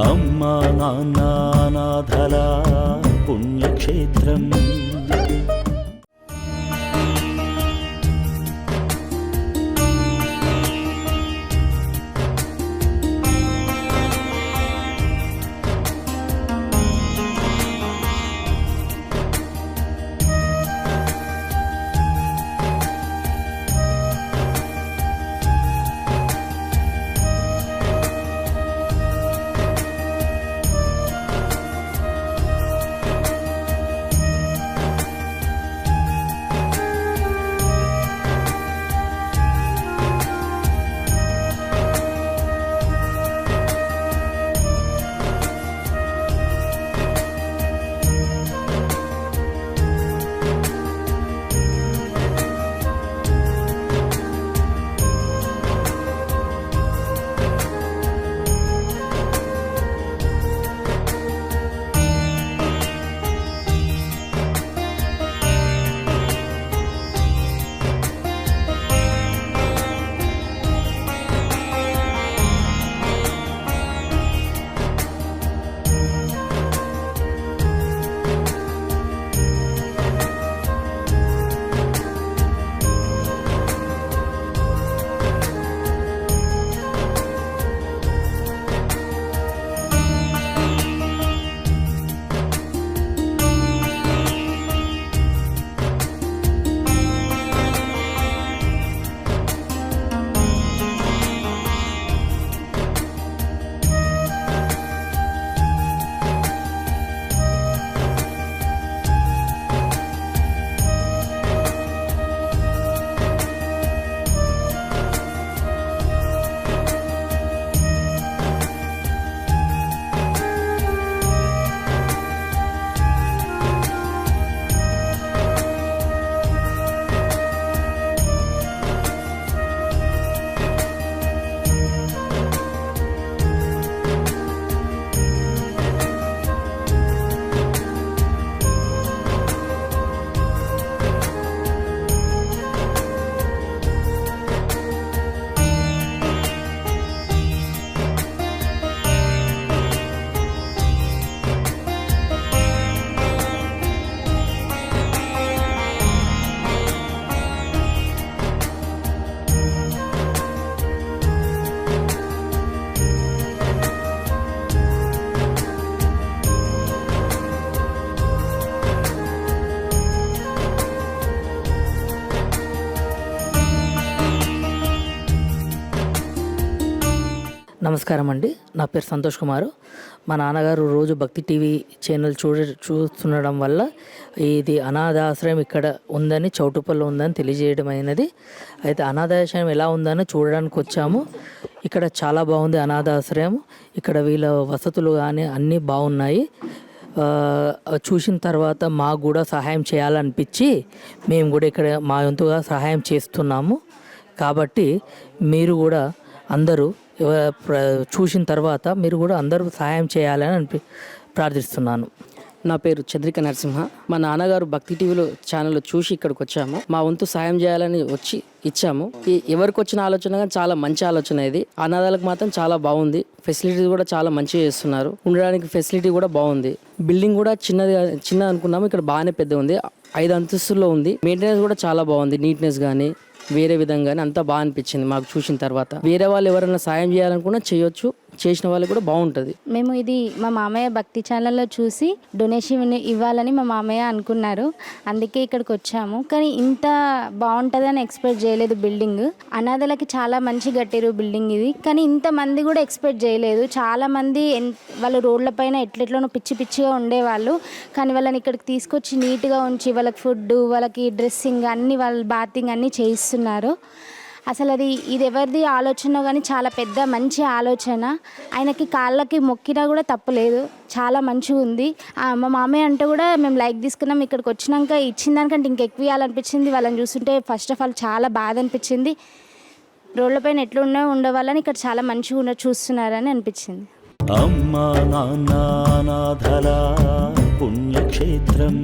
అమ్మా నాన్న అనాథల పుణ్యక్షేత్రం. నమస్కారం అండి, నా పేరు సంతోష్ కుమార్. మా నాన్నగారు రోజు భక్తి టీవీ ఛానల్ చూస్తుండడం వల్ల ఇది అనాథాశ్రయం ఇక్కడ ఉందని, చౌటుప్పల్లో ఉందని తెలియజేయడం అయినది. అయితే అనాథాశ్రయం ఎలా ఉందని చూడడానికి వచ్చాము. ఇక్కడ చాలా బాగుంది అనాథాశ్రయం. ఇక్కడ వీళ్ళ వసతులు కానీ అన్నీ బాగున్నాయి. చూసిన తర్వాత మాకు కూడా సహాయం చేయాలనిపించి మేము కూడా ఇక్కడ మా వంతుగా సహాయం చేస్తున్నాము. కాబట్టి మీరు కూడా అందరూ చూసిన తర్వాత మీరు కూడా అందరూ సహాయం చేయాలని ప్రార్థిస్తున్నాను. నా పేరు చంద్రిక నరసింహ. మా నాన్నగారు భక్తి టీవీలో ఛానల్లో చూసి ఇక్కడికి వచ్చాము. మా వంతు సాయం చేయాలని వచ్చి ఇచ్చాము. ఎవరికి వచ్చిన ఆలోచన కానీ చాలా మంచి ఆలోచన ఇది. అనాథాలకు మాత్రం చాలా బాగుంది. ఫెసిలిటీ కూడా చాలా మంచిగా చేస్తున్నారు. ఉండడానికి ఫెసిలిటీ కూడా బాగుంది. బిల్డింగ్ కూడా చిన్నది అనుకున్నాము, ఇక్కడ బాగానే పెద్ద ఉంది. 5 అంతస్తుల్లో ఉంది. మెయింటెనెన్స్ కూడా చాలా బాగుంది. నీట్నెస్ కానీ వేరే విధంగానే అంతా బాగా అనిపించింది మాకు చూసిన తర్వాత. వేరే వాళ్ళు ఎవరైనా సాయం చేయాలనుకున్నా చేయొచ్చు, చేసిన వాళ్ళకి కూడా బాగుంటుంది. మేము ఇది మా మామయ్య భక్తి ఛానల్లో చూసి డొనేషన్ ఇవ్వాలని మా మామయ్య అనుకున్నారు. అందుకే ఇక్కడికి వచ్చాము. కానీ ఇంత బాగుంటుందని ఎక్స్పెక్ట్ చేయలేదు. బిల్డింగ్ అనాథలకి చాలా మంచి కట్టారు బిల్డింగ్ ఇది. కానీ ఇంతమంది కూడా ఎక్స్పెక్ట్ చేయలేదు. చాలామంది వాళ్ళు రోడ్ల పైన ఎట్లెట్లోనో పిచ్చిగా ఉండేవాళ్ళు. కానీ వాళ్ళని ఇక్కడికి తీసుకొచ్చి నీట్గా ఉంచి వాళ్ళకి ఫుడ్, వాళ్ళకి డ్రెస్సింగ్ అన్నీ, వాళ్ళ బాతింగ్ అన్నీ చేయిస్తున్నారు. అసలు ఇది ఎవరిది ఆలోచన కానీ చాలా పెద్ద మంచి ఆలోచన. ఆయనకి కాళ్ళకి మొక్కినా కూడా తప్పులేదు. చాలా మంచిగా ఉంది. మా మామయ్య అంటే కూడా మేము లైక్ తీసుకున్నాం. ఇక్కడికి వచ్చినాక ఇచ్చిన దానికంటే ఇంకెక్కువ ఇవ్వాలనిపించింది. వాళ్ళని చూస్తుంటే ఫస్ట్ ఆఫ్ ఆల్ చాలా బాధ అనిపించింది. రోడ్లపైన ఎట్లా ఉండేవాళ్ళని ఇక్కడ చాలా మంచిగా చూస్తున్నారని అనిపించింది. అమ్మా నాన్న అనాథల పుణ్యక్షేత్రం.